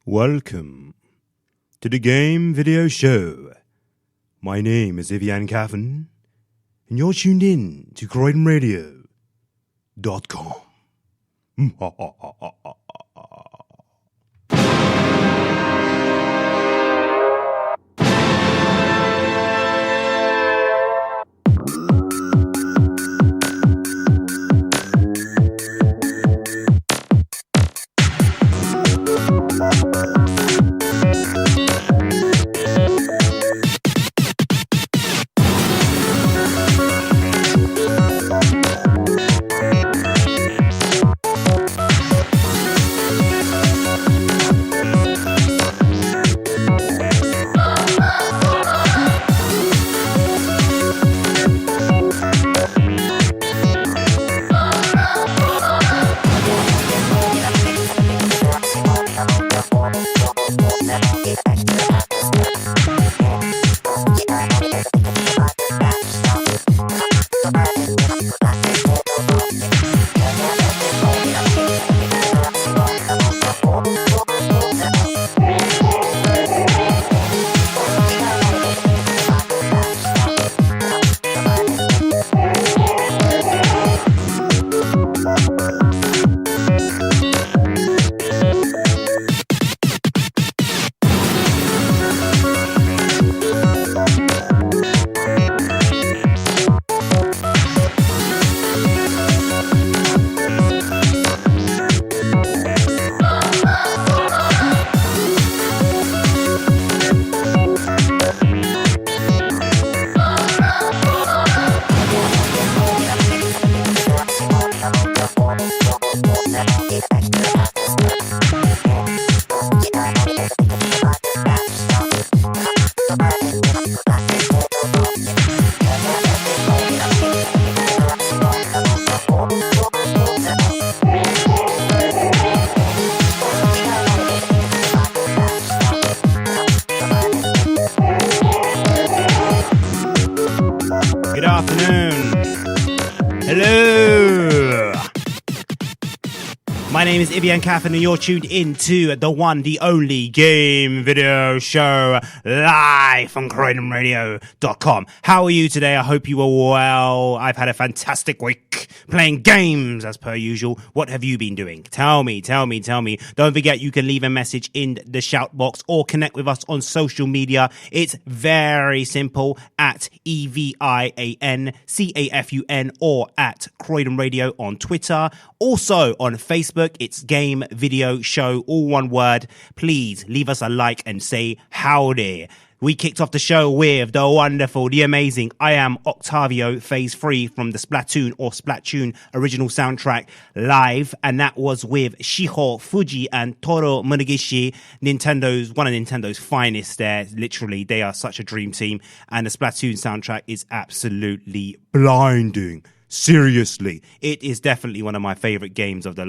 Welcome to the Game Video Show. My name is Evian Cafun, and you're tuned in to CroydonRadio.com. Good afternoon. Hello. My name is Evian Cafun, and you're tuned in to the one, the only Game Video Show live on CroydonRadio.com. How are you today? I hope you are well. I've had a fantastic week playing games as per usual. What have you been doing? Tell me. Don't forget, you can leave a message in the shout box or connect with us on social media. It's very simple, at Evian Cafun or at Croydon Radio on Twitter. Also on Facebook, it's Game Video Show, all one word. Please leave us a like and say howdy. We kicked off the show with the wonderful, the amazing I Am Octavio Phase 3 from the Splatoon original soundtrack live, and that was with Shiho Fuji and Toru Munegishi, one of Nintendo's finest there. Literally, they are such a dream team, and the Splatoon soundtrack is absolutely blinding. Seriously, it is definitely one of my favorite games of the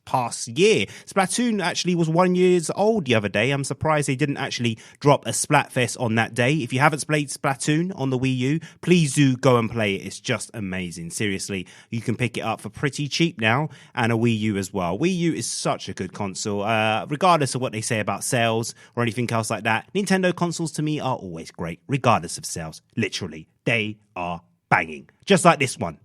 past year. Splatoon actually was 1 year old the other day. I'm surprised they didn't actually drop a Splatfest on that day. If you haven't played Splatoon on the Wii U, please do go and play it. It's just amazing. Seriously, you can pick it up for pretty cheap now, and a Wii U as well. Wii U is such a good console. Regardless of what they say about sales or anything else like that, Nintendo consoles to me are always great, regardless of sales. Literally, they are banging. Just like this one.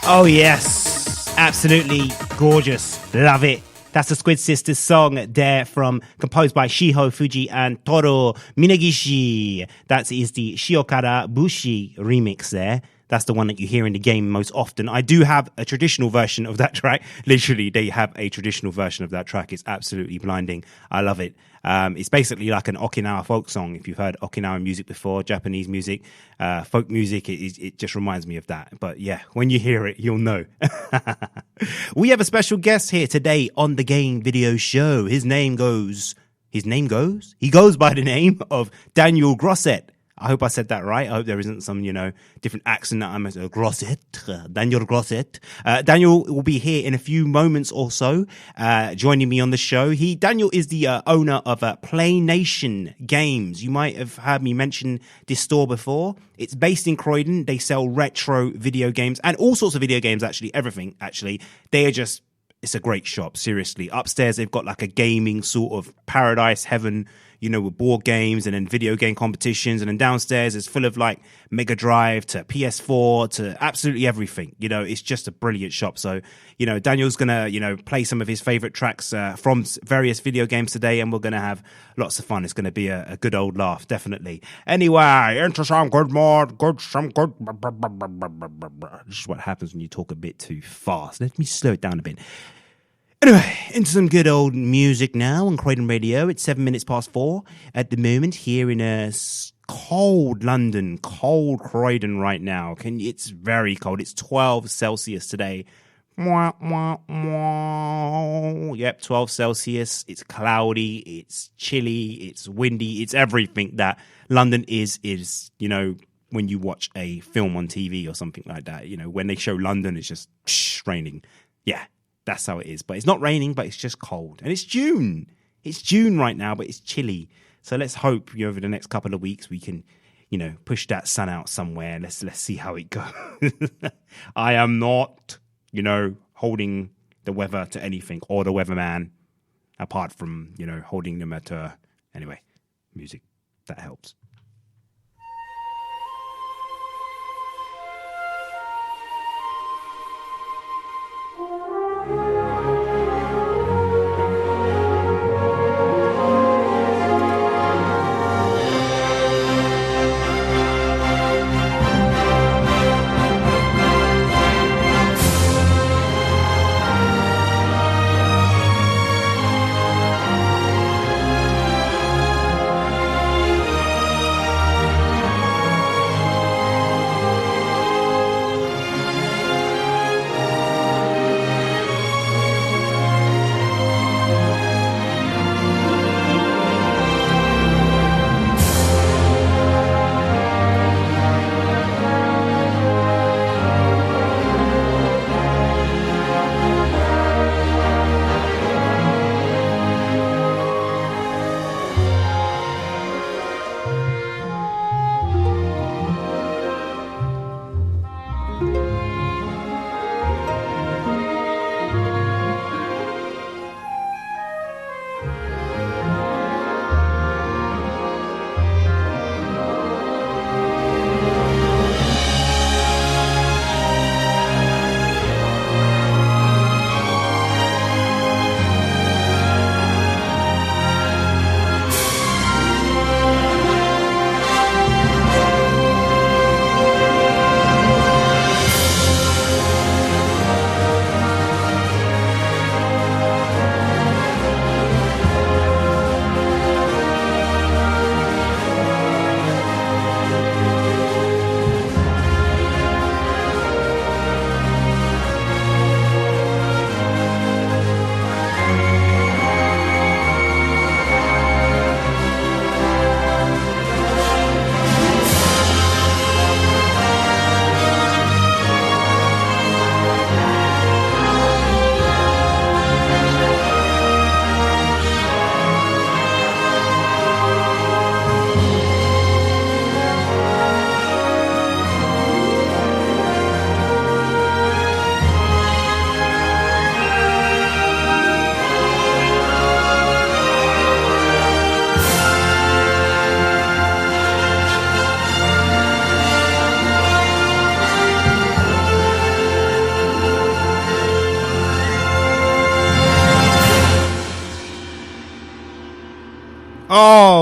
Oh, yes. Absolutely gorgeous. Love it. That's the Squid Sisters song there composed by Shiho Fuji and Toru Minagishi. That is the Shiokara Bushi remix there. That's the one that you hear in the game most often. I do have a traditional version of that track. Literally, they have a traditional version of that track. It's absolutely blinding. I love it. It's basically like an Okinawa folk song. If you've heard Okinawa music before, Japanese music, folk music, it just reminds me of that. But yeah, when you hear it, you'll know. We have a special guest here today on the Game Video Show. He goes by the name of Daniel Grosset. I hope I said that right. I hope there isn't some, different accent that I'm Grosset, Daniel Grosset. Daniel will be here in a few moments or so, joining me on the show. Daniel is the owner of Playnation Games. You might have heard me mention this store before. It's based in Croydon. They sell retro video games and all sorts of video games, actually, everything, actually. It's a great shop, seriously. Upstairs, they've got like a gaming sort of paradise heaven, with board games and then video game competitions. And then downstairs, it's full of like Mega Drive to PS4 to absolutely everything. It's just a brilliant shop. So, Daniel's going to, play some of his favorite tracks from various video games today. And we're going to have lots of fun. It's going to be a good old laugh, definitely. Anyway, into some good more, some good. This is what happens when you talk a bit too fast. Let me slow it down a bit. Anyway, into some good old music now on Croydon Radio. It's 4:07 at the moment here in cold London, cold Croydon right now. It's very cold. It's 12 Celsius today. Yep, 12 Celsius. It's cloudy. It's chilly. It's windy. It's everything that London is, when you watch a film on TV or something like that. When they show London, it's just raining. Yeah. That's how it is. But it's not raining, but it's just cold. And it's June. It's June right now, but it's chilly. So let's hope over the next couple of weeks we can, push that sun out somewhere. Let's see how it goes. I am not, holding the weather to anything or the weatherman, apart from, holding them at anyway, music. That helps.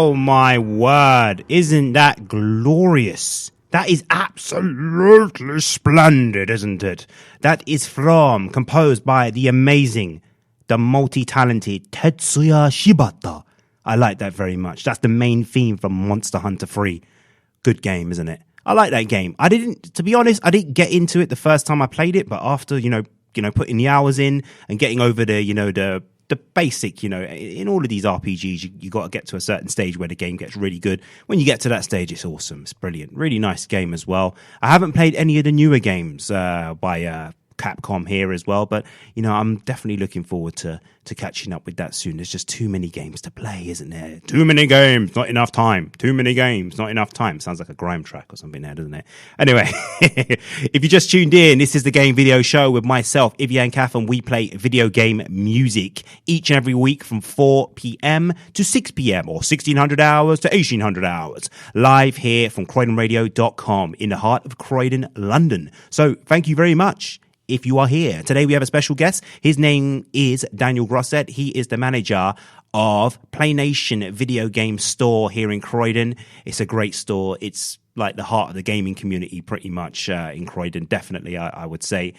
Oh my word, isn't that glorious? That is absolutely splendid, isn't it? That is composed by the amazing, the multi-talented Tetsuya Shibata. I like that very much. That's the main theme from Monster Hunter 3. Good game, isn't it? I like that game. To be honest, I didn't get into it the first time I played it, but after, putting the hours in and getting over the basic, in all of these RPGs, you got to get to a certain stage where the game gets really good. When you get to that stage, it's awesome. It's brilliant. Really nice game as well. I haven't played any of the newer games by Capcom here as well, but I'm definitely looking forward to catching up with that soon. There's just too many games to play, isn't there? Too many games, not enough time. Too many games, not enough time. Sounds like a grime track or something there, doesn't it? Anyway, if you just tuned in, this is the Game Video Show with myself, Evian Cafun. We play video game music each and every week from 4 p.m. to 6 p.m. or 1600 hours to 1800 hours, live here from CroydonRadio.com in the heart of Croydon, London. So thank you very much if you are here. Today we have a special guest. His name is Daniel Grosset. He is the manager of Playnation video game store here in Croydon. It's a great store. It's like the heart of the gaming community pretty much in Croydon, definitely, I would say.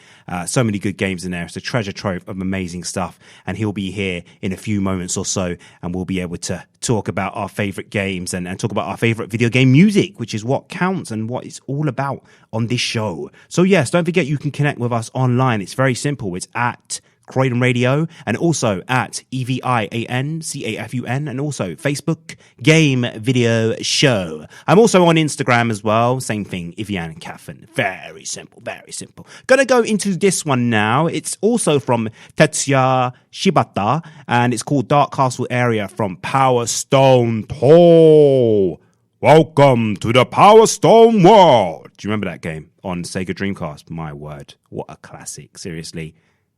So many good games in there. It's a treasure trove of amazing stuff, and he'll be here in a few moments or so, and we'll be able to talk about our favorite games and talk about our favorite video game music, which is what counts and what it's all about on this show. So yes, don't forget you can connect with us online. It's very simple. It's at Croydon Radio, and also at Evian Cafun, and also Facebook Game Video Show. I'm also on Instagram as well, same thing, Evian Cafun. Very simple, very simple. Gonna go into this one now. It's also from Tetsuya Shibata, and it's called Dark Castle Area from Power Stone 2. Welcome to the Power Stone world. Do you remember that game on Sega Dreamcast? My word, what a classic, seriously.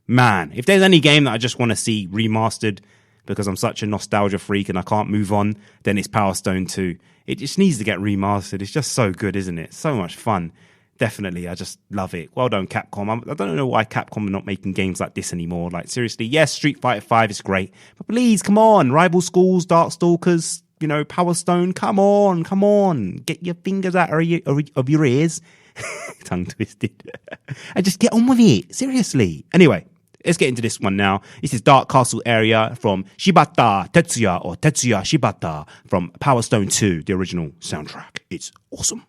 Man, if there's any game that I just want to see remastered because I'm such a nostalgia freak and I can't move on, then it's Power Stone 2. It just needs to get remastered. It's just so good, isn't it? So much fun. Definitely, I just love it. Well done, Capcom. I don't know why Capcom are not making games like this anymore. Like, seriously, yes, Street Fighter 5 is great. But please, come on. Rival Schools, Darkstalkers, Power Stone, come on. Get your fingers out of your ears. Tongue twisted. And just get on with it. Seriously. Anyway. Let's get into this one now. This is Dark Castle Area from Shibata Tetsuya, or Tetsuya Shibata, from Power Stone 2, the original soundtrack. It's awesome.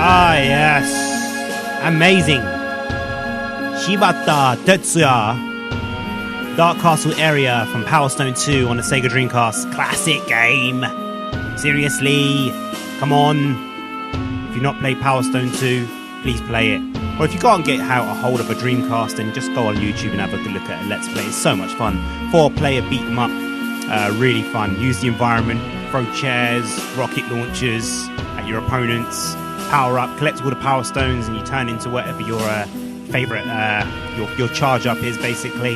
Ah, yes. Amazing. Shibata Tetsuya. Dark Castle area from Power Stone 2 on the Sega Dreamcast. Classic game. Seriously. Come on. If you've not played Power Stone 2, please play it. Or if you can't get out a hold of a Dreamcast, then just go on YouTube and have a good look at a Let's Play. It's so much fun. 4-player beat 'em up. Really fun. Use the environment. Throw chairs, rocket launchers at your opponents. Power up. Collect all the Power Stones and you turn into whatever your favorite your charge up is, basically.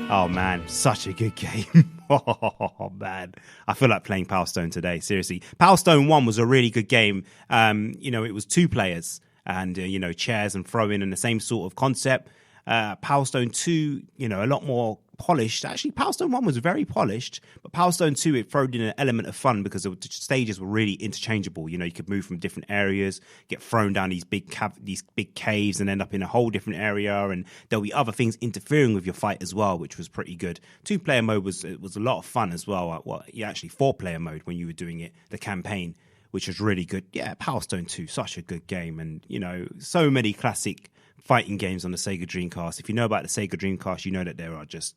Oh man, such a good game. Oh man, I feel like playing Power Stone today, seriously. Power Stone 1 was a really good game. It was 2 players and chairs and throwing and the same sort of concept. Power Stone 2, a lot more polished. Actually, Power Stone 1 was very polished, but Power Stone 2, it threw in an element of fun because the stages were really interchangeable. You could move from different areas, get thrown down these big caves and end up in a whole different area, and there'll be other things interfering with your fight as well, which was pretty good. 2-player mode was a lot of fun as well. Actually 4-player mode when you were doing it, the campaign, which was really good. Yeah, Power Stone 2, such a good game, and so many classic fighting games on the Sega Dreamcast. If you know about the Sega Dreamcast, you know that there are just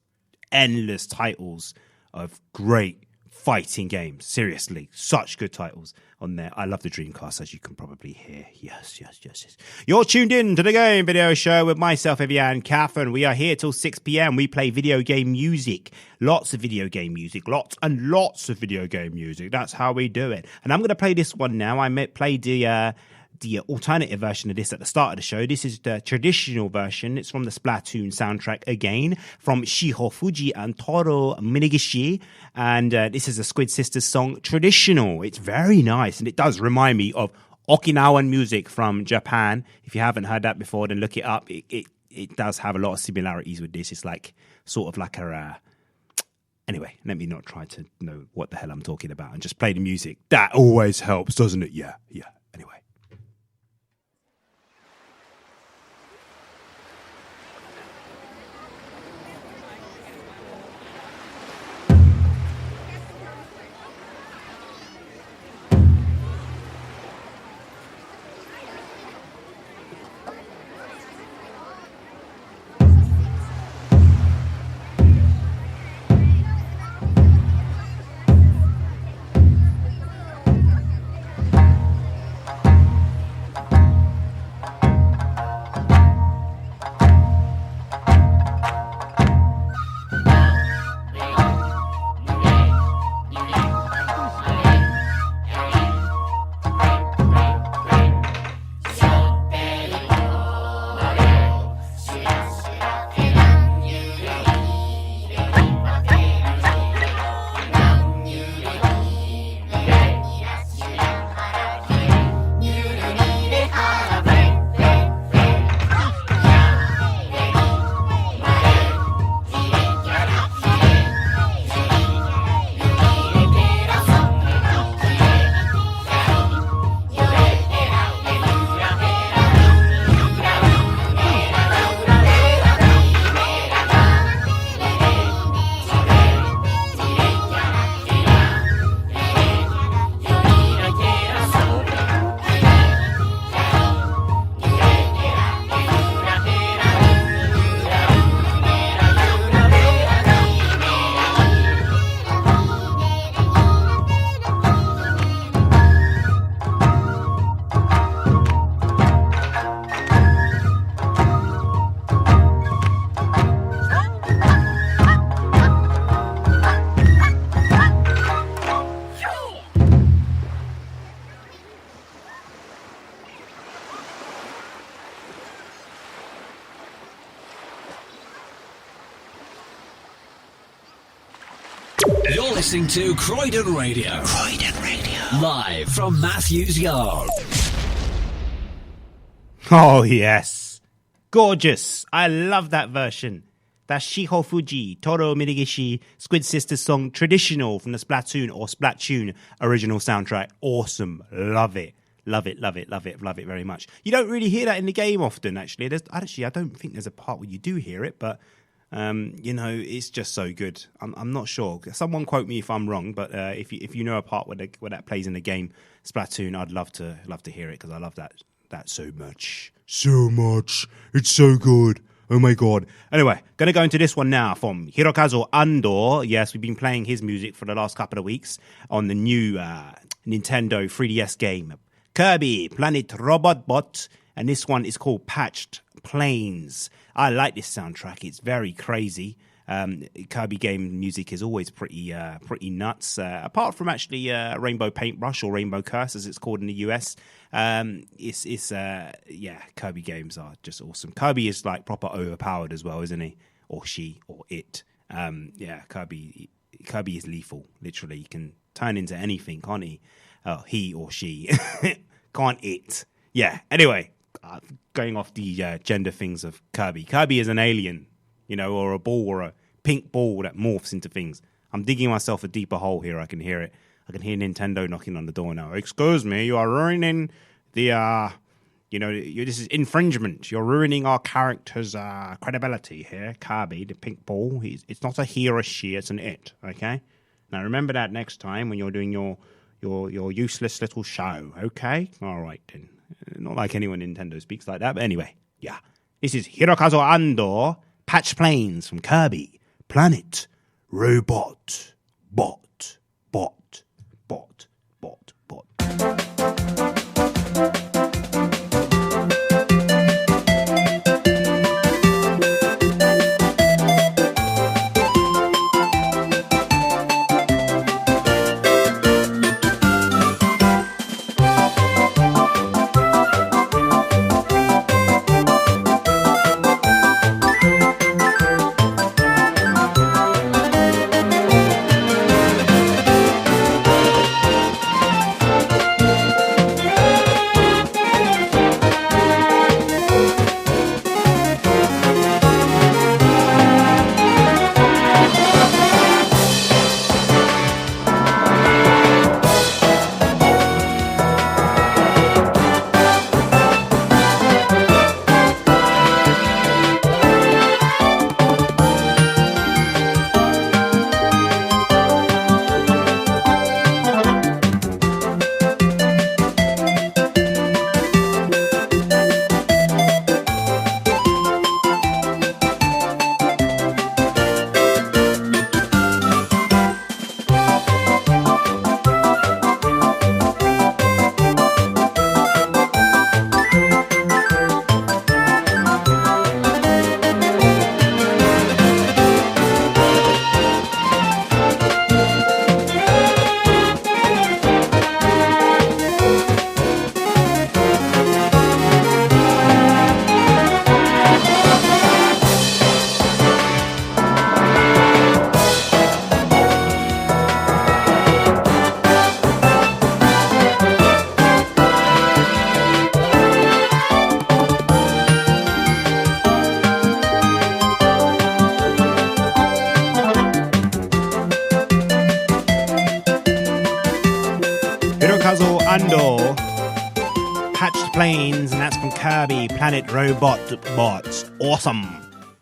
endless titles of great fighting games. Seriously, such good titles on there. I love the Dreamcast, as you can probably hear. Yes. You're tuned in to the Game Video Show with myself, Evian Cafun. We are here till 6 p.m. We play video game music. Lots of video game music. Lots and lots of video game music. That's how we do it. And I'm going to play this one now. I played the alternative version of this at the start of the show. This is the traditional version. It's from the Splatoon soundtrack again, from Shiho Fuji and Toru Minegishi. And this is a Squid Sisters song, Traditional. It's very nice, and it does remind me of Okinawan music from Japan. If you haven't heard that before, then look it up. It does have a lot of similarities with this. It's like sort of like a... Anyway, let me not try to know what the hell I'm talking about and just play the music. That always helps, doesn't it? Yeah. Anyway. You're listening to Croydon Radio. Croydon Radio. Live from Matthews Yard. Oh, yes. Gorgeous. I love that version. That's Shiho Fuji, Toru Minegishi, Squid Sisters song, Traditional from the Splatoon or Splatoon original soundtrack. Awesome. Love it. Love it very much. You don't really hear that in the game often, actually. I don't think there's a part where you do hear it, but it's just so good. I'm not sure. Someone quote me if I'm wrong, but if you know a part where that plays in the game Splatoon, I'd love to hear it because I love that that so much. So much. It's so good. Oh my god. Anyway, gonna go into this one now from Hirokazu Ando. Yes, we've been playing his music for the last couple of weeks on the new Nintendo 3DS game, Kirby Planet Robot Bot. And this one is called Patched Plains. I like this soundtrack. It's very crazy. Kirby game music is always pretty nuts. Apart from actually Rainbow Paintbrush or Rainbow Curse, as it's called in the US, Kirby games are just awesome. Kirby is like proper overpowered as well, isn't he? Or she, or it. Kirby is lethal. Literally, he can turn into anything, can't he? He or she, can't it? Yeah. Anyway, going off the gender things of Kirby. Kirby is an alien, or a ball or a pink ball that morphs into things. I'm digging myself a deeper hole here. I can hear it. I can hear Nintendo knocking on the door now. Excuse me, you are ruining the, this is infringement. You're ruining our character's credibility here. Kirby, the pink ball, it's not a he or a she, it's an it, okay? Now remember that next time when you're doing your useless little show, okay? All right, then. Not like anyone Nintendo speaks like that, but anyway, yeah. This is Hirokazu Ando, Patch Plains from Kirby, Planet, Robot, Bot, Bot, Bot, Bot, Bot. Ando, Patched Plains, and that's from Kirby, Planet Robot Bot. Awesome.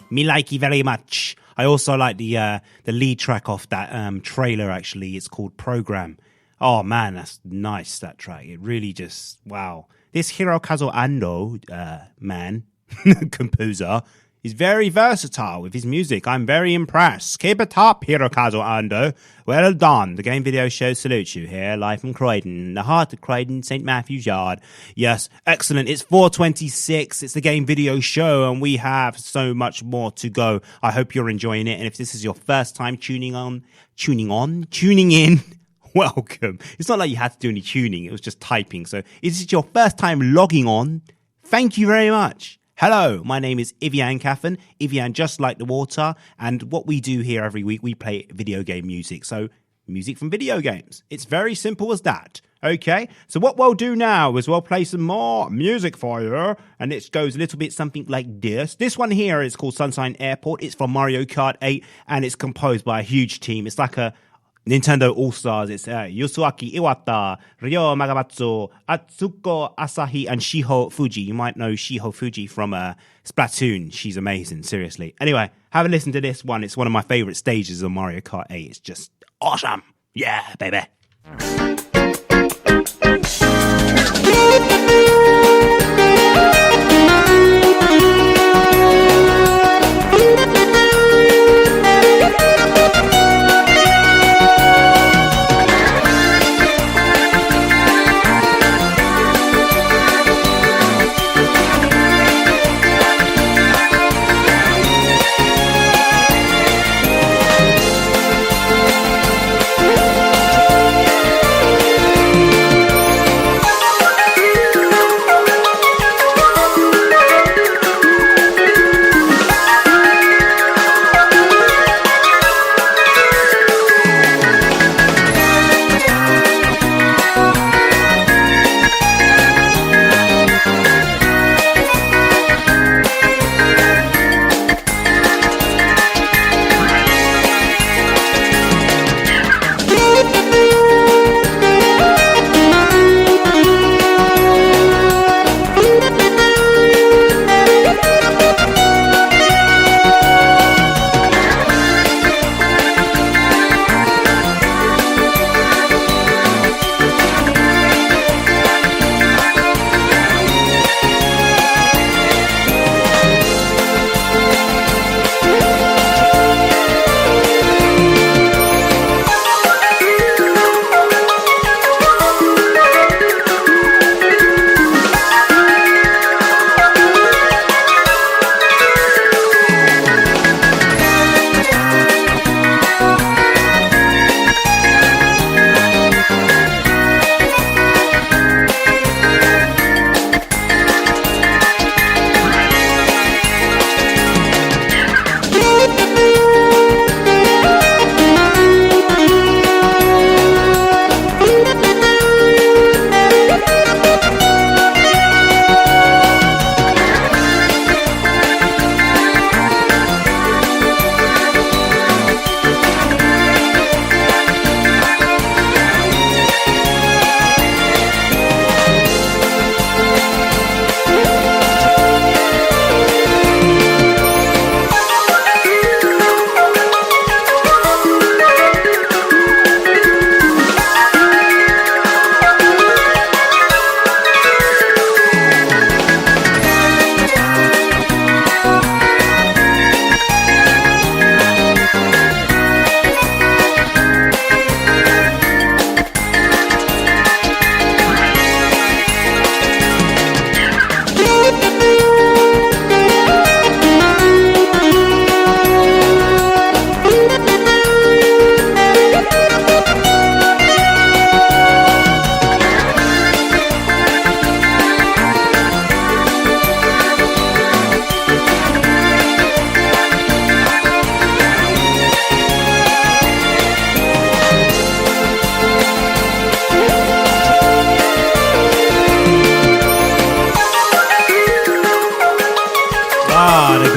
Me likey very much. I also like the lead track off that trailer, actually. It's called Program. Oh, man, that's nice, that track. It really just, wow. This Hirokazu Ando, composer, is very versatile with his music. I'm very impressed. Keep it up, Hirokazu Ando. Well done. The Game Video Show salutes you here, live from Croydon, the heart of Croydon, St. Matthew's Yard. Yes, excellent. It's 4:26. It's the Game Video Show, and we have so much more to go. I hope you're enjoying it. And if this is your first time tuning in, welcome. It's not like you had to do any tuning. It was just typing. So if this is your first time logging on, thank you very much. Hello, my name is Evian Cafun, Evian just like the water, and what we do here every week, we play video game music, so music from video games. It's very simple as that, okay? So what we'll do now is we'll play some more music for you, and it goes a little bit something like this. This one here is called Sunshine Airport. It's from Mario Kart 8, and it's composed by a huge team. It's like a Nintendo All-Stars. It's Yasuaki Iwata, Ryo Magamatsu, Atsuko Asahi, and Shiho Fuji. You might know Shiho Fuji from Splatoon. She's amazing, seriously. Anyway, have a listen to this one. It's one of my favorite stages of Mario Kart 8. It's just awesome. Yeah, baby.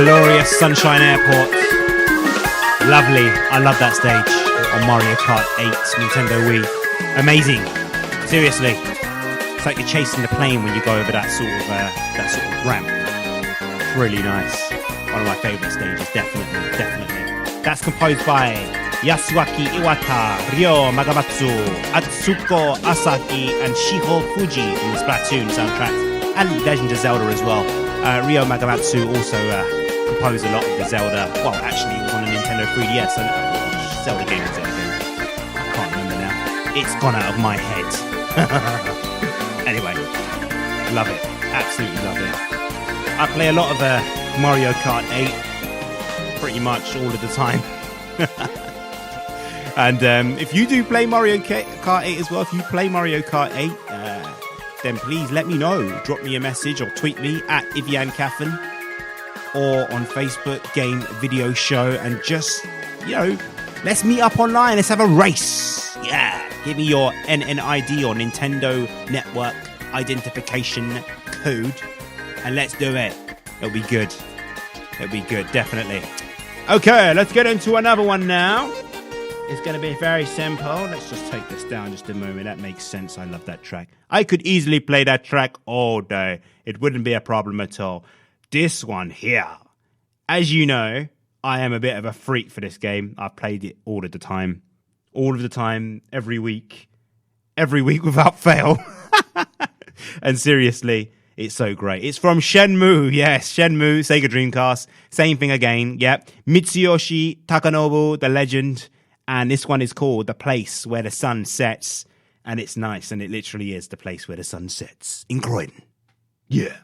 glorious Sunshine Airport. Lovely. I love that stage on Mario Kart 8 Nintendo Wii. Amazing. Seriously. It's like you're chasing the plane when you go over that sort of ramp. Really nice. One of my favourite stages, definitely. That's composed by Yasuaki Iwata, Ryo Magamatsu, Atsuko Asaki, and Shiho Fuji from the Splatoon soundtrack, and Legend of Zelda as well. Ryo Magamatsu also composed a lot of the Zelda. Well, actually, it was on a Nintendo 3DS. Zelda game was it again? I can't remember now. It's gone out of my head. Anyway, love it. Absolutely love it. I play a lot of Mario Kart 8 pretty much all of the time. And if you do play Mario Kart 8 as well, if you play Mario Kart 8, then please let me know. Drop me a message or tweet me at Evian Cafun or on Facebook, Game Video Show, and just, let's meet up online. Let's have a race. Yeah. Give me your NNID or Nintendo Network Identification Code, and let's do it. It'll be good. Definitely. Okay, let's get into another one now. It's going to be very simple. Let's just take this down just a moment. That makes sense. I love that track. I could easily play that track all day. It wouldn't be a problem at all. This one here. As you know, I am a bit of a freak for this game. I've played it all of the time. Every week without fail. And seriously, it's so great. It's from Shenmue. Yes, Shenmue, Sega Dreamcast. Same thing again. Yep. Mitsuyoshi Takanobu, the legend. And this one is called The Place Where the Sun Sets. And it's nice. And it literally is the place where the sun sets. In Croydon. Yeah.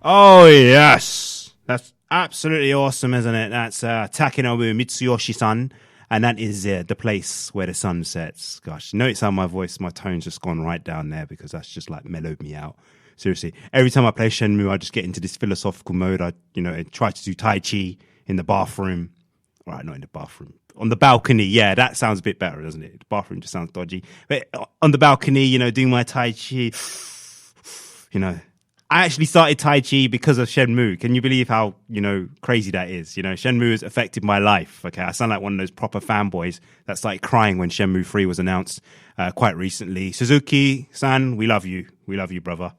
Oh, yes. That's absolutely awesome, isn't it? That's Takenobu Mitsuyoshi-san. And that is the place where the sun sets. Gosh, notice how my voice, my tone's just gone right down there because that's just like mellowed me out. Seriously, every time I play Shenmue, I just get into this philosophical mode. I try to do Tai Chi in the bathroom. Right, not in the bathroom. On the balcony, yeah, that sounds a bit better, doesn't it? The bathroom just sounds dodgy. But on the balcony, doing my Tai Chi, I actually started Tai Chi because of Shenmue. Can you believe how, crazy that is? Shenmue has affected my life. Okay, I sound like one of those proper fanboys that started crying when Shenmue 3 was announced quite recently. Suzuki-san, we love you. We love you, brother.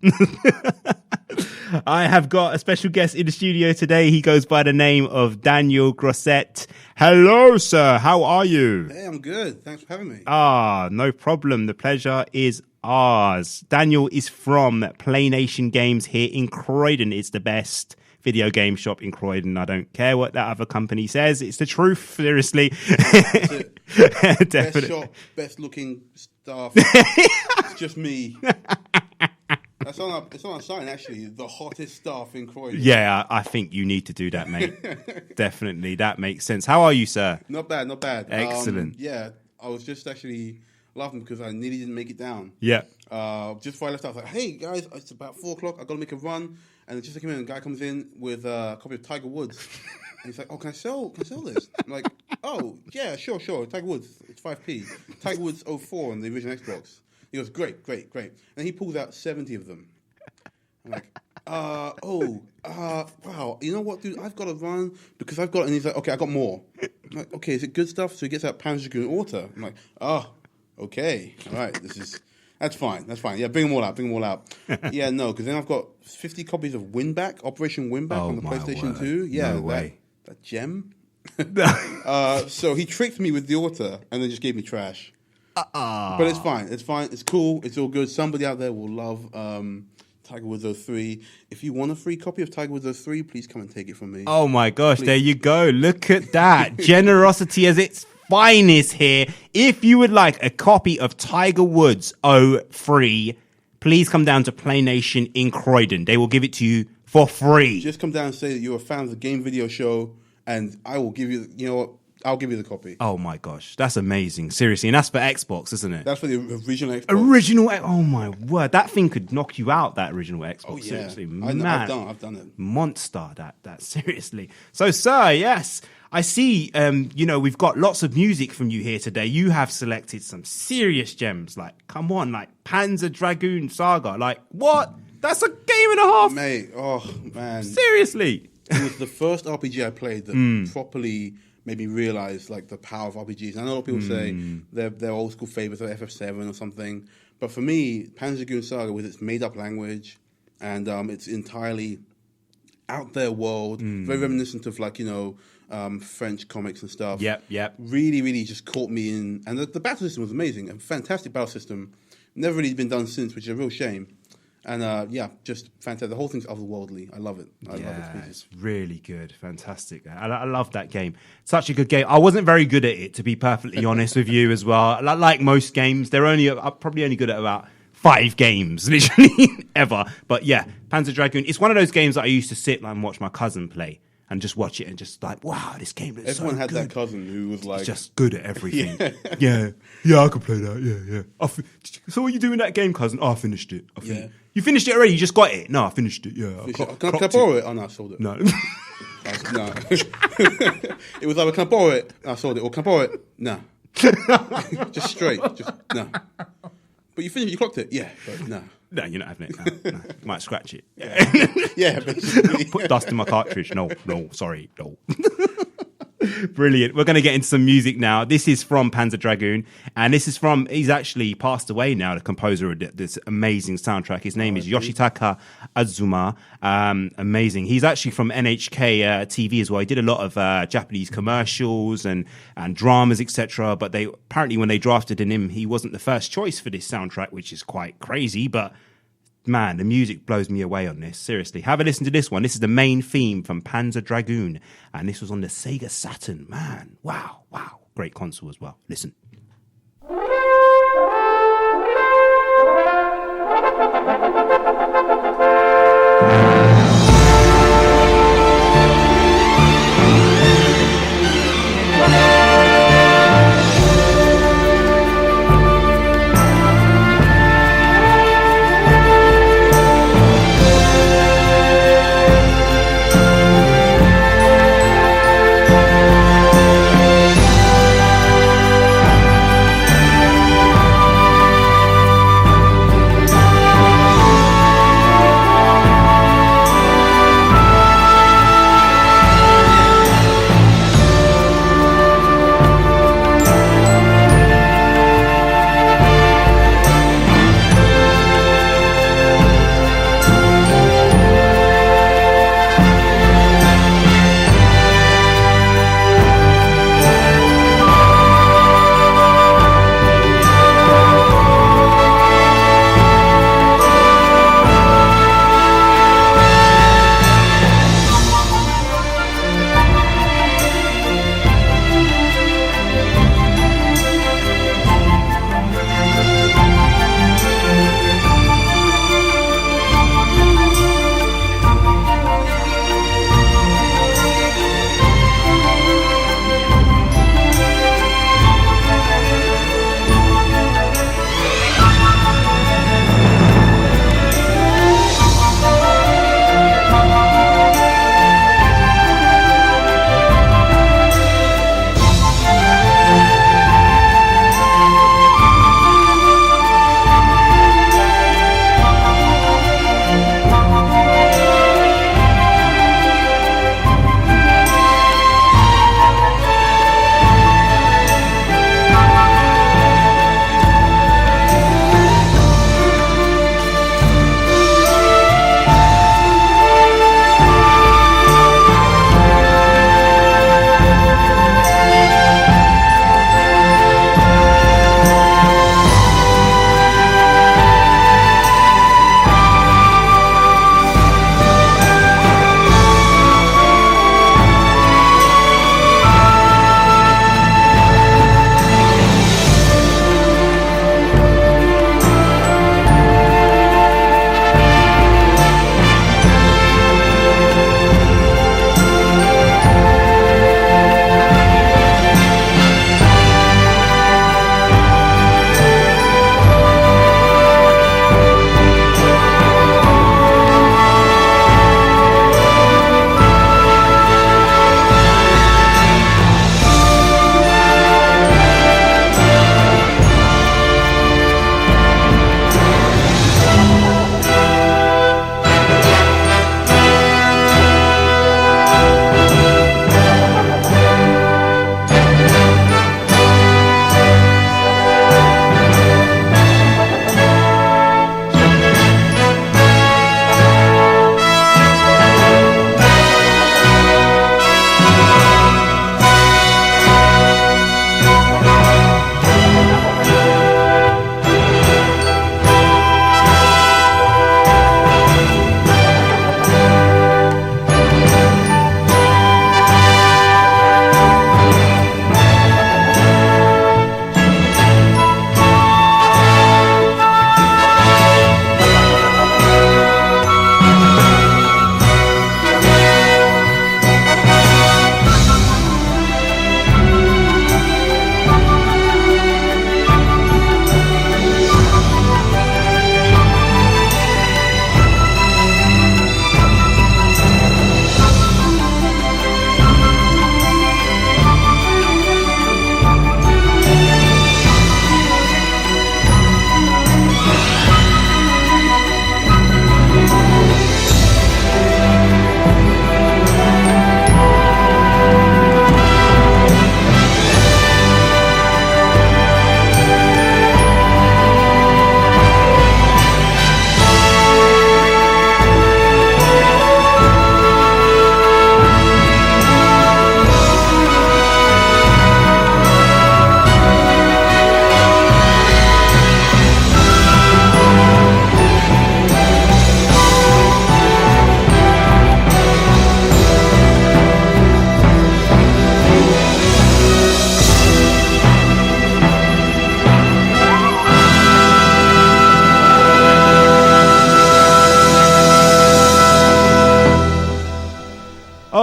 I have got a special guest in the studio today. He goes by the name of Daniel Grosset. Hello, sir. How are you? Hey, I'm good. Thanks for having me. No problem. The pleasure is ours. Daniel is from Playnation Games here in Croydon. It's the best video game shop in Croydon. I don't care what that other company says. It's the truth, seriously. Best shop, best looking staff. It's just me. It's on our sign, actually. The hottest staff in Croydon. Yeah, I think you need to do that, mate. Definitely. That makes sense. How are you, sir? Not bad, not bad. Excellent. Yeah, I was just actually laughing because I nearly didn't make it down. Yeah. Just before I left, I was like, hey, guys, it's about 4 o'clock. I've got to make a run. And just like a guy comes in with a copy of Tiger Woods. And he's like, oh, can I sell this? I'm like, oh, yeah, sure. Tiger Woods, it's 5p. Tiger Woods 04 on the original Xbox. He goes, great. And he pulls out 70 of them. I'm like, wow. You know what, dude? I've got to run because I've got... And he's like, okay, I got more. I'm like, okay, is it good stuff? So he gets out Panzer Dragoon Auto. I'm like, okay. All right, that's fine. Yeah, bring them all out. Yeah, no, because then I've got 50 copies of Winback, Operation Winback on the PlayStation 2. Yeah, no way. That gem. So he tricked me with the auto and then just gave me trash. But it's fine. It's cool. It's all good. Somebody out there will love Tiger Woods 03. If you want a free copy of Tiger Woods 03, please come and take it from me. Oh my gosh, There you go. Look at that. Generosity as its finest here. If you would like a copy of Tiger Woods 03, please come down to Playnation in Croydon. They will give it to you for free. Just come down and say that you're a fan of the game video show, and I will give you, I'll give you the copy. Oh my gosh, that's amazing. Seriously, and that's for Xbox, isn't it? That's for the original Xbox. Oh my word, that thing could knock you out, that original Xbox. Oh, yeah. Seriously, man. I've done it. Monster, that seriously. So, sir, yes, I see, we've got lots of music from you here today. You have selected some serious gems, like, come on, like Panzer Dragoon Saga. Like, what? That's a game and a half. Mate, oh, man. Seriously. It was the first RPG I played that properly made me realize like the power of RPGs. And I know a lot of people say they're old school favorites of FF7 or something, but for me, Panzer Dragoon Saga with its made up language and its entirely out there world, very reminiscent of like French comics and stuff. Yep. Really, really just caught me in, and the battle system was amazing. A fantastic battle system, never really been done since, which is a real shame. And just fantastic. The whole thing's otherworldly. I love it. I love it. It's really good. Fantastic. I love that game. Such a good game. I wasn't very good at it, to be perfectly honest with you as well. Like most games, I'm probably only good at about 5 games, literally, ever. But yeah, Panzer Dragoon. It's one of those games that I used to sit and watch my cousin play. And just watch it and just like, wow, this game looks Everyone so had good. that cousin who was like... He's just good at everything. Yeah, I can play that. Yeah. So what are you doing in that game, cousin? Oh, I finished it. You finished it already? You just got it? No, I finished it. Yeah. Can I borrow it? Oh, no, I sold it. No. No. It was like, can I borrow it? I sold it. Or can I borrow it? No. Just straight. Just no. But you finished, you clocked it? Yeah, but no. No, you're not having it. No. Might scratch it. Yeah, basically. Put dust in my cartridge. No, sorry, no. Brilliant. We're going to get into some music now. This is from Panzer Dragoon, and he's actually passed away now, the composer of this amazing soundtrack. His name is Yoshitaka Azuma. Amazing. He's actually from NHK TV as well. He did a lot of Japanese commercials and dramas, etc. But apparently when they drafted him, he wasn't the first choice for this soundtrack, which is quite crazy, but man, the music blows me away on this. Seriously. Have a listen to this one. This is the main theme from Panzer Dragoon. And this was on the Sega Saturn. Man, wow. Great console as well. Listen.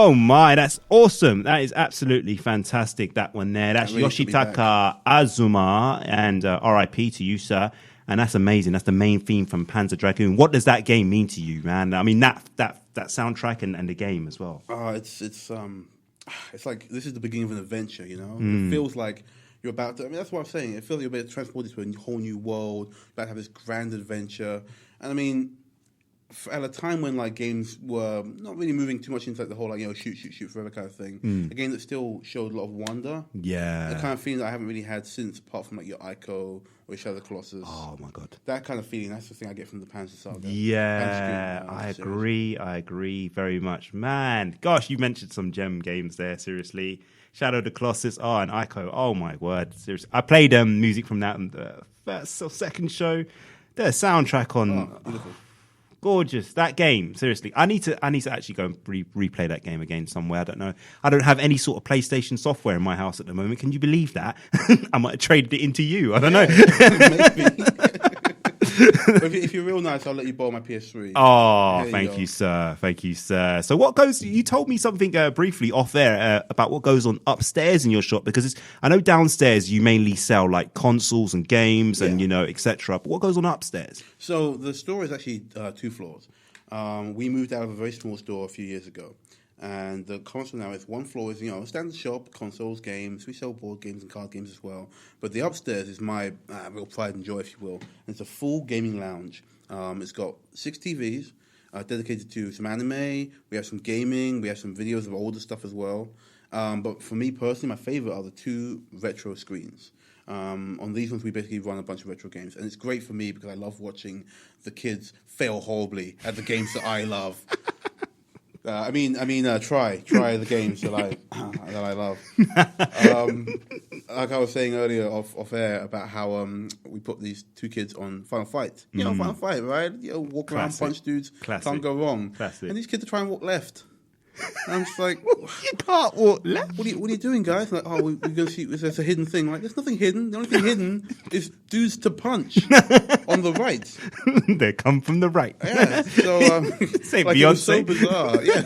Oh my, that's awesome. That is absolutely fantastic, that one there. That's Really should be Yoshitaka Azuma, and RIP to you, sir. And that's amazing. That's the main theme from Panzer Dragoon. What does that game mean to you, man? I mean, that soundtrack and the game as well. It's like this is the beginning of an adventure, you know? It feels like you're about to, I mean, that's what I'm saying. It feels like you're about to transport to a whole new world, about to have this grand adventure. And I mean, at a time when like games were not really moving too much into like the whole like, you know, shoot forever kind of thing, a game that still showed a lot of wonder. Yeah. The kind of feeling that I haven't really had since, apart from like your Ico or Shadow of the Colossus. Oh my god. That kind of feeling, that's the thing I get from the Panzer Saga. Yeah, I agree very much. Man, gosh, you mentioned some gem games there, seriously. Shadow of the Colossus, and Ico. Oh my word, seriously. I played music from that in the first or second show. The soundtrack on beautiful. Gorgeous. That game, seriously. I need to actually go and replay that game again somewhere. I don't know. I don't have any sort of PlayStation software in my house at the moment. Can you believe that? I might have traded it into you. I don't know. Maybe. If you're real nice, I'll let you borrow my PS3. Oh, thank you, sir. Thank you, sir. So what goes, you told me something briefly off there about what goes on upstairs in your shop, because I know downstairs you mainly sell like consoles and games and, you know, etc. But what goes on upstairs? So the store is actually 2 floors. We moved out of a very small store a few years ago. And the console now is 1 floor is, you know, a standard shop, consoles, games. We sell board games and card games as well. But the upstairs is my real pride and joy, if you will. And it's a full gaming lounge. It's got 6 TVs dedicated to some anime. We have some gaming. We have some videos of older stuff as well. But for me personally, my favorite are the 2 retro screens. On these ones, we basically run a bunch of retro games. And it's great for me because I love watching the kids fail horribly at the games that I love. Try the games that I love. Like I was saying earlier off air about how we put these 2 kids on Final Fight. You know, Final Fight, right? You know, walk around, punch dudes, can't go wrong. Classic. And these kids are trying to walk left. And I'm just like, you can't walk left. What are you doing, guys? Like, we're going to see. There's a hidden thing. Like, there's nothing hidden. The only thing hidden is dudes to punch on the right. They come from the right. Yeah. So, say like, Beyonce. it was so bizarre. Yeah.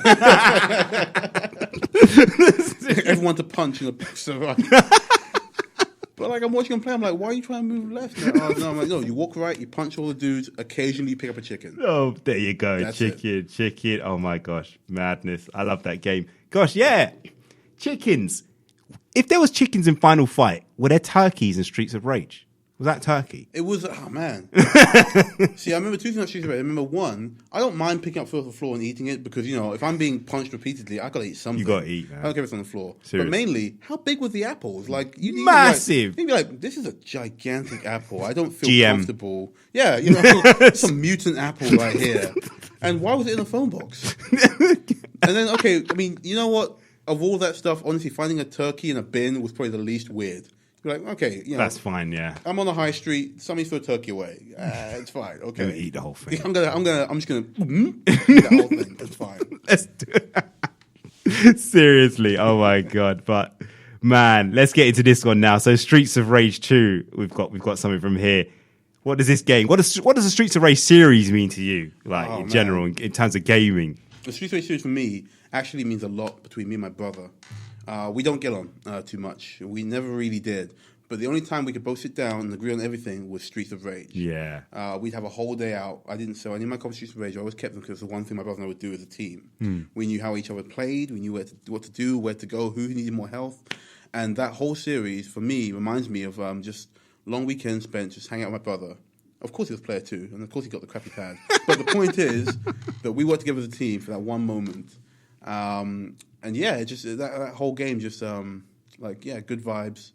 Everyone to punch in the back to the right. But like I'm watching them play, I'm like, why are you trying to move left? No, I'm like, no, you walk right, you punch all the dudes, occasionally you pick up a chicken. Oh, there you go. That's chicken. Oh my gosh, madness. I love that game. Gosh, yeah. Chickens. If there was chickens in Final Fight, were there turkeys in Streets of Rage? Was that turkey? It was, oh man. See, I remember 2 things about Streets of Rage. I remember 1, I don't mind picking up food off the floor and eating it because, you know, if I'm being punched repeatedly, I gotta eat something. You gotta eat, man. I don't care if it's on the floor. Seriously. But mainly, how big were the apples? Like, massive. You'd be like, this is a gigantic apple. I don't feel GM. comfortable. Yeah, you know, some mutant apple right here. And why was it in a phone box? And then, okay, I mean, you know what? Of all that stuff, honestly, finding a turkey in a bin was probably the least weird. You're like, okay, you know, that's fine. Yeah, I'm on the high street. Somebody throw a turkey away. It's fine. Okay, I'm gonna eat the whole thing. I'm just gonna eat the whole thing. It's fine. Let's do it. Seriously, oh my god! But man, let's get into this one now. So, Streets of Rage 2. We've got something from here. What does this game? What does the Streets of Rage series mean to you? Like in general, in terms of gaming. The Streets of Rage series for me actually means a lot between me and my brother. We don't get on too much. We never really did. But the only time we could both sit down and agree on everything was Streets of Rage. Yeah. We'd have a whole day out. I didn't sell any of my copies of Streets of Rage. I always kept them because it's the one thing my brother and I would do as a team. We knew how each other played. We knew what to do, where to go, who needed more health. And that whole series, for me, reminds me of just long weekends spent just hanging out with my brother. Of course he was player 2, and of course he got the crappy pad. But the point is that we worked together as a team for that one moment. And yeah, just that whole game, just good vibes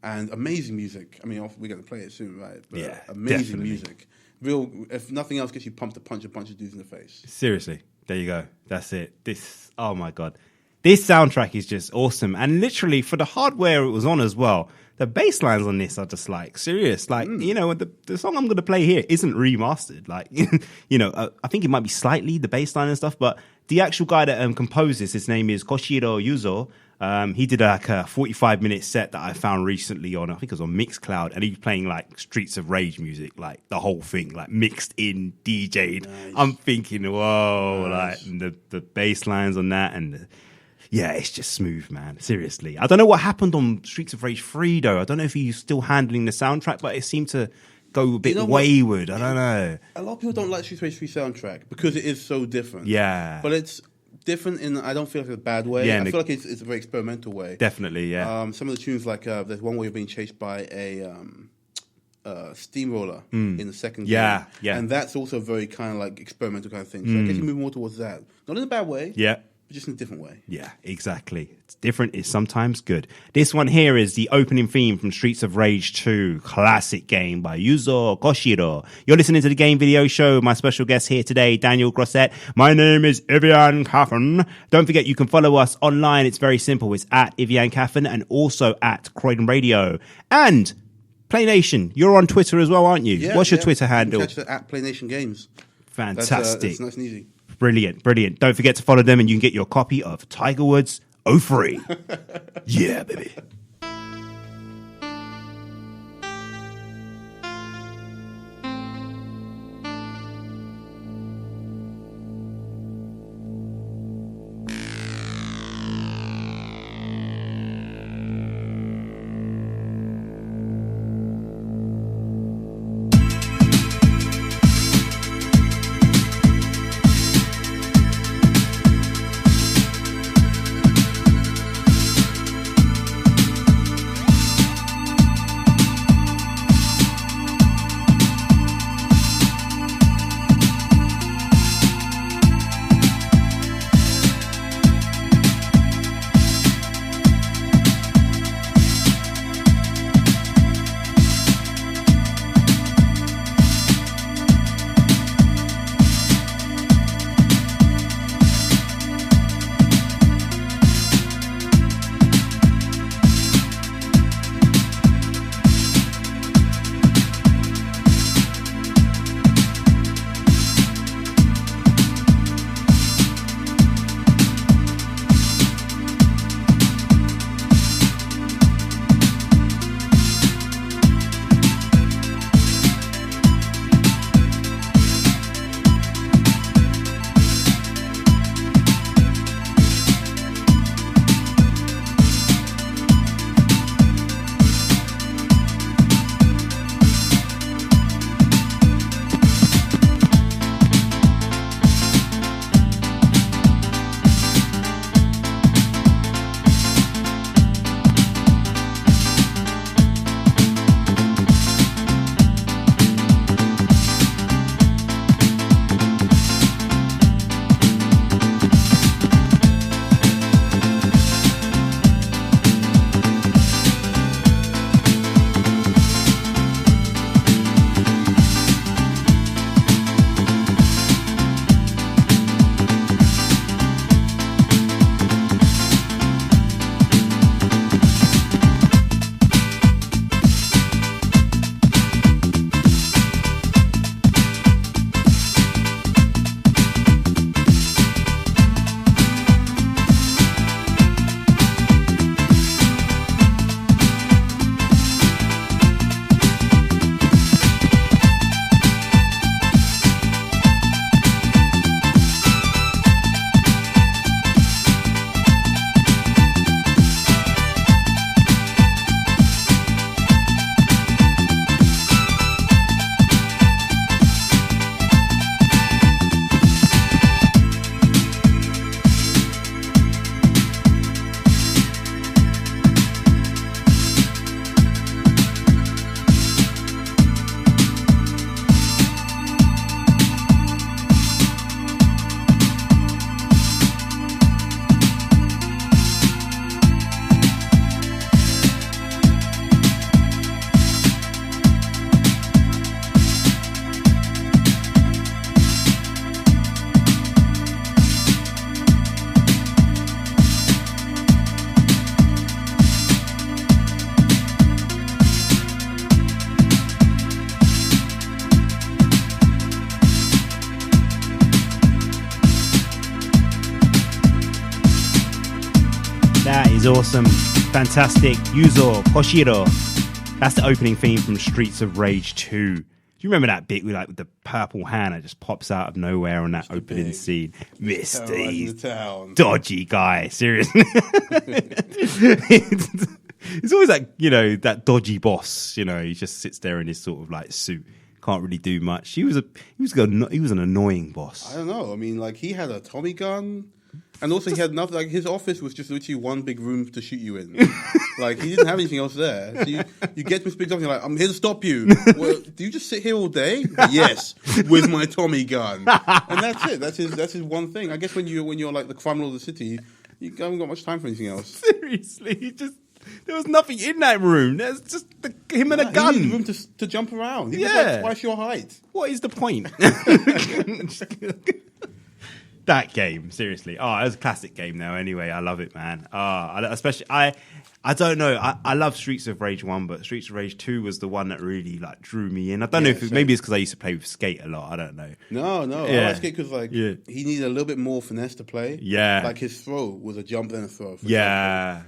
and amazing music. I mean, we're going to play it soon, right? But yeah, amazing definitely. Music. Real, if nothing else, gets you pumped to punch a bunch of dudes in the face. Seriously, there you go. That's it. Oh my god, this soundtrack is just awesome. And literally, for the hardware it was on as well, the bass lines on this are just like serious. Like you know, the song I'm going to play here isn't remastered. Like you know, I think it might be slightly the bass line and stuff, but the actual guy that composed this, his name is Koshiro Yuzo. He did like a 45-minute set that I found recently on, I think it was on Mixcloud, and he was playing like Streets of Rage music, like the whole thing, like mixed in, DJ'd. Nice. I'm thinking, whoa, nice. Like the bass lines on that and Yeah, it's just smooth, man. Seriously. I don't know what happened on Streets of Rage 3, though. I don't know if he's still handling the soundtrack, but it seemed to go a bit wayward. I don't know. A lot of people don't like Streets of Rage 3 soundtrack because it is so different. Yeah. But it's different in, I don't feel like it's a bad way. I feel like it's a very experimental way. Definitely, yeah. Some of the tunes, like there's one where you're being chased by a steamroller in the second game. Yeah. And that's also a very kind of like experimental kind of thing. So I guess you move more towards that. Not in a bad way. Yeah. But just in a different way. Yeah, exactly. It's different. It's sometimes good. This one here is the opening theme from Streets of Rage 2, classic game by Yuzo Koshiro. You're listening to the Game Video Show. My special guest here today, Daniel Grosset. My name is Evian Cafun. Don't forget, you can follow us online. It's very simple. It's at Evian Cafun and also at Croydon Radio. And Playnation, you're on Twitter as well, aren't you? Yeah, What's your Twitter handle? You can catch it at Playnation Games. Fantastic. That's nice and easy. Brilliant. Don't forget to follow them and you can get your copy of Tiger Woods 03. Yeah, baby. is awesome. Fantastic. Yuzo Koshiro. That's the opening theme from Streets of Rage 2. you remember that bit with the purple hand that just pops out of nowhere on that opening Big. scene? Mr. Terrorizing the town. Dodgy guy, seriously. It's always like, that dodgy boss, he just sits there in his sort of like suit, can't really do much. He was an annoying boss. I don't know. I mean, like, he had a Tommy gun, and also he had nothing. Like, his office was just literally one big room to shoot you in. Like, he didn't have anything else there. So you get to speak something like, "I'm here to stop you." Well, do you just sit here all day? Yes, with my Tommy gun, and that's it. That's his one thing. I guess when you're like the criminal of the city, you haven't got much time for anything else. Seriously, there was nothing in that room. There's just him and a gun. He needs room to jump around. He was like twice your height. What is the point? That game, seriously. Oh, it was a classic game now. Anyway, I love it, man. Especially I don't know. I love Streets of Rage 1, but Streets of Rage 2 was the one that really like drew me in. I don't know if maybe it's because I used to play with Skate a lot. I don't know. No. Yeah. I like Skate because he needed a little bit more finesse to play. Yeah. Like his throw was a jump then a throw. Yeah.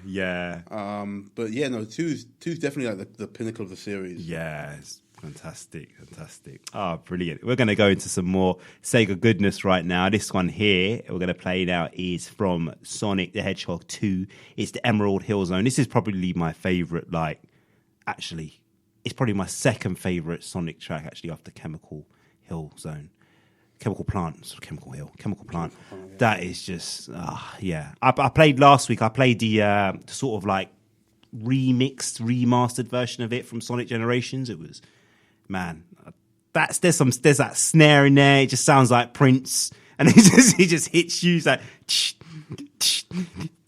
But yeah, no, two's definitely like the pinnacle of the series. Yeah, it's fantastic. Oh, brilliant. We're going to go into some more Sega goodness right now. This one here we're going to play now is from Sonic the Hedgehog 2. It's the Emerald Hill Zone. This is probably my favorite, actually, it's probably my second favorite Sonic track, actually, after Chemical Hill Zone. Chemical Plant. That is just, yeah. I played last week, I played the sort of like remastered version of it from Sonic Generations. It was, man, there's that snare in there. It just sounds like Prince, and he just hits you. It's like,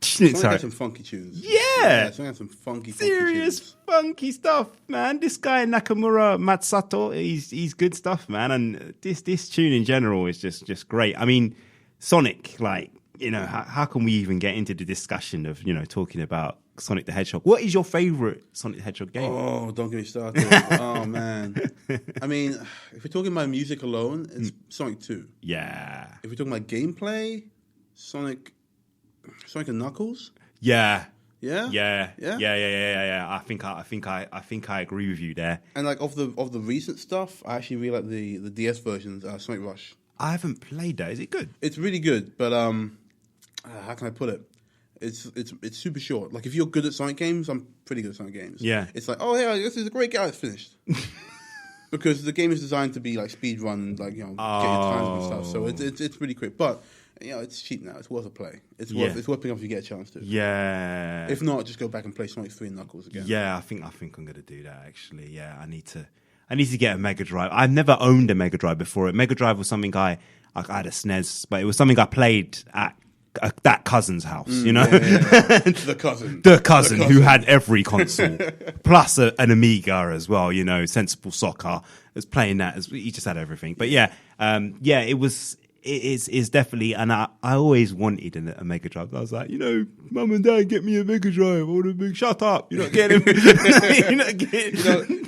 Sonic had some funky tunes. Yeah, Sonic had some funky serious tunes. funky stuff, man. This guy Nakamura Matsato, he's good stuff, man. And this tune in general is just great. I mean, Sonic, like, how can we even get into the discussion of talking about Sonic the Hedgehog? What is your favorite Sonic the Hedgehog game? Oh, don't get me started. Oh, man. I mean, if we're talking about music alone, it's Sonic 2. Yeah. If we're talking about gameplay, Sonic and Knuckles. Yeah. Yeah. Yeah. I think I agree with you there. And like of the recent stuff, I actually really like the DS versions, Sonic Rush. I haven't played that. Is it good? It's really good, but how can I put it? It's super short. Like, if you're good at Sonic games, I'm pretty good at Sonic games. Yeah. It's like, oh yeah, this is a great game. It's finished. Because the game is designed to be like speed run, like, get your times and stuff. So it's really quick, but it's cheap now. It's worth a play. It's worth picking up if you get a chance to. Yeah. If not, just go back and play Sonic 3 and Knuckles again. Yeah, I think I'm gonna do that actually. Yeah, I need to get a Mega Drive. I've never owned a Mega Drive before. Mega Drive was something I had a SNES, but it was something I played at that cousin's house, Yeah. The cousin who had every console, plus an Amiga as well. Sensible Soccer was playing that. He just had everything. But it is definitely, and I always wanted a Mega Drive. I was like, Mum and Dad, get me a Mega Drive. I want a big. Shut up! You're not getting.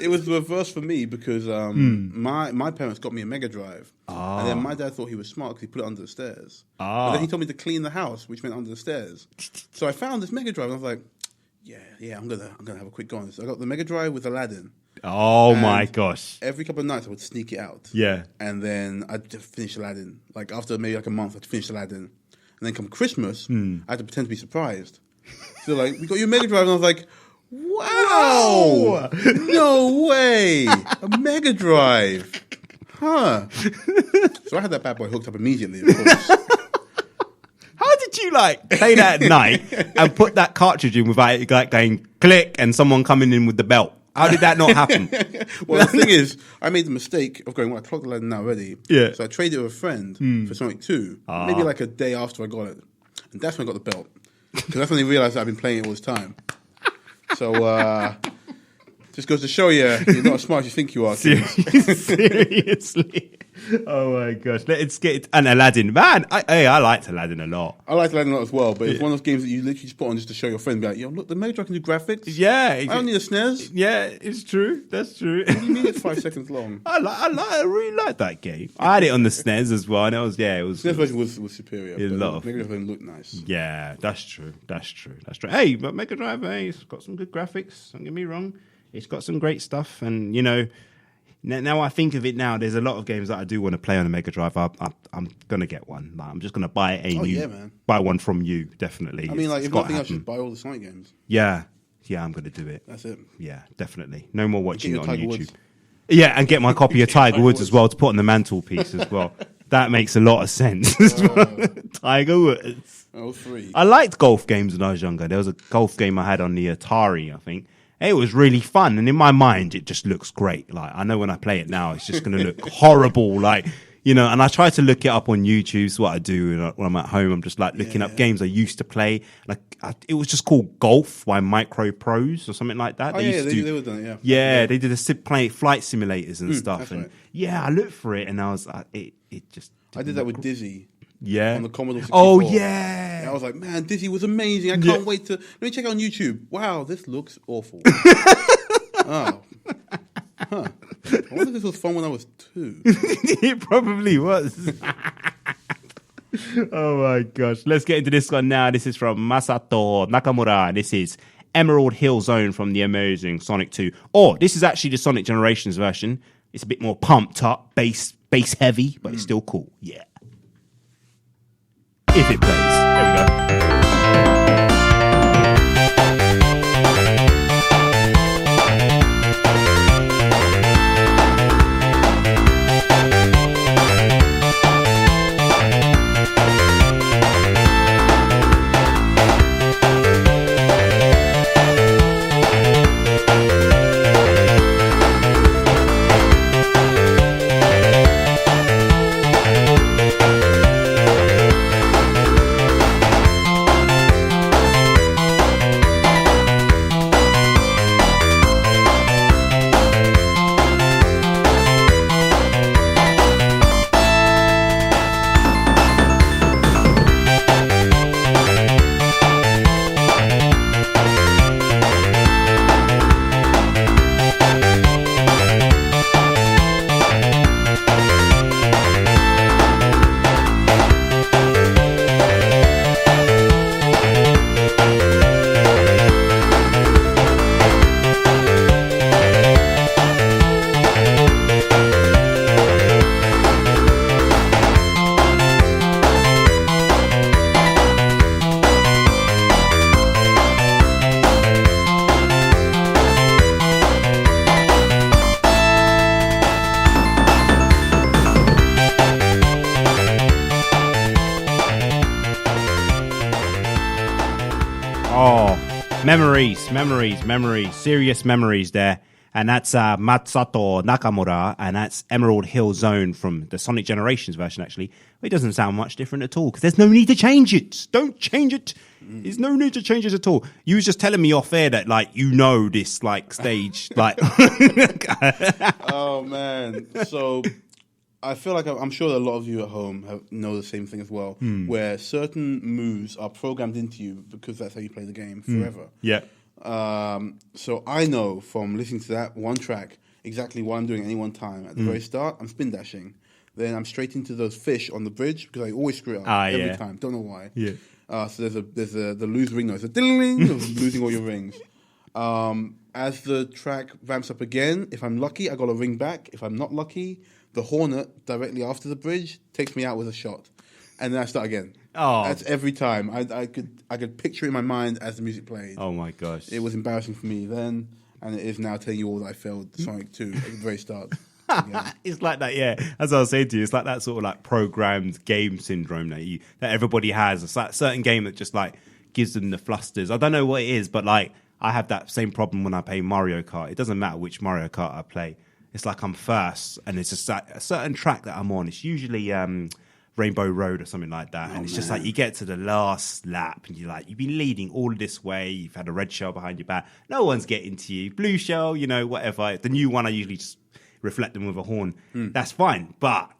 It was the reverse for me because my parents got me a Mega Drive, and then my dad thought he was smart because he put it under the stairs. But then he told me to clean the house, which meant under the stairs. So I found this Mega Drive, and I was like, yeah, I'm gonna have a quick go on this. I got the Mega Drive with Aladdin. Oh my gosh! Every couple of nights I would sneak it out. Yeah, and then I'd just finish Aladdin. Like after maybe like a month, I'd finish Aladdin, and then come Christmas, I had to pretend to be surprised. So like, we got your Mega Drive, and I was like, wow, no way, a Mega Drive, huh? So I had that bad boy hooked up immediately, of course. How did you play that at night and put that cartridge in without it going click and someone coming in with the belt? How did that not happen? Well, the thing is, I made the mistake of going, I clocked Aladdin now already. Yeah. So I traded it with a friend for Sonic 2, maybe like a day after I got it. And that's when I got the belt. Because that's when they realised I've been playing it all this time. So, just goes to show you're not as smart as you think you are. Seriously. Oh my gosh. Let's get and Aladdin. Man, I liked Aladdin a lot. I liked Aladdin a lot as well, but it's one of those games that you literally just put on just to show your friend, be like, look, the Mega Drive can do graphics. Yeah. I don't need a SNES. Yeah, it's true. That's true. What do you mean it's 5 seconds long? I really like that game. I had it on the SNES as well, and it was SNES version was superior. A lot of Mega Drive version looked nice. Yeah, that's true. Hey, but Mega Drive, it's got some good graphics. Don't get me wrong. It's got some great stuff, and Now I think of it now, there's a lot of games that I do want to play on a Mega Drive. I'm going to get one. Like, I'm just going to buy buy one from you, definitely. I mean, like, if nothing else, just buy all the Sonic games. Yeah, I'm going to do it. That's it. Yeah, definitely. No more watching it on YouTube. Woods. Yeah, and get my copy of Tiger Woods as well to put on the mantelpiece as well. That makes a lot of sense. Tiger Woods. 03. I liked golf games when I was younger. There was a golf game I had on the Atari, I think. It was really fun, and in my mind, it just looks great. Like, I know when I play it now, it's just going to look horrible. Like, you know, and I try to look it up on YouTube. So what I do when I'm at home, I'm just like looking up games I used to play. Like, it was just called Golf by Micro Pros or something like that. Oh, they were done it, yeah. Yeah, they did flight simulators and stuff. And right. yeah, I looked for it, and I was it just. I did that with Dizzy. Yeah. On the Commodore 64. Oh, yeah. I was like, man, Dizzy was amazing. I can't wait to... Let me check it on YouTube. Wow, this looks awful. Oh. Huh. I wonder if this was fun when I was 2. It probably was. Oh, my gosh. Let's get into this one now. This is from Masato Nakamura. This is Emerald Hill Zone from the amazing Sonic 2. Or this is actually the Sonic Generations version. It's a bit more pumped up, bass heavy, but it's still cool. Yeah. If it plays. There we go. Memories, serious memories there. And that's Masato Nakamura, and that's Emerald Hill Zone from the Sonic Generations version, actually. It doesn't sound much different at all, because there's no need to change it. Don't change it. There's no need to change it at all. You was just telling me off air that, like, you know this, like, stage. Like, oh, man. So... I feel like I'm sure that a lot of you at home know the same thing as well, where certain moves are programmed into you because that's how you play the game forever. Yeah. So I know from listening to that one track exactly what I'm doing at any one time. At the very start, I'm spin dashing. Then I'm straight into those fish on the bridge because I always screw it up every time. Don't know why. Yeah. So there's the lose ring noise, the ding of losing all your rings. As the track ramps up again, if I'm lucky, I got a ring back. If I'm not lucky, the Hornet directly after the bridge takes me out with a shot, and then I start again. Oh, that's every time. I could picture it in my mind as the music played. Oh my gosh, it was embarrassing for me then, and it is now telling you all that I failed Sonic 2 at the very start. It's like that, yeah. As I was saying to you, it's like that sort of like programmed game syndrome that everybody has. It's like a certain game that just like gives them the flusters. I don't know what it is, but like I have that same problem when I play Mario Kart. It doesn't matter which Mario Kart I play. It's like I'm first, and it's just like a certain track that I'm on. It's usually Rainbow Road or something like that. And it's just like you get to the last lap, and you've been leading all this way. You've had a red shell behind your back. No one's getting to you. Blue shell, whatever. The new one, I usually just reflect them with a horn. That's fine. But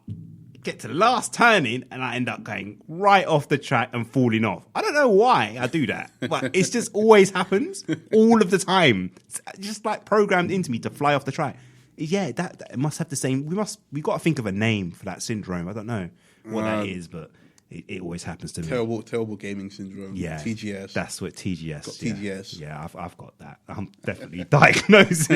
get to the last turning, and I end up going right off the track and falling off. I don't know why I do that, but it's just always happens all of the time. It's just like programmed into me to fly off the track. Yeah, that must have the same. We've got to think of a name for that syndrome. I don't know what that is, but it always happens to me. Terrible gaming syndrome. Yeah, TGS. That's what TGS. Got TGS. Yeah, I've got that. I'm definitely diagnosed.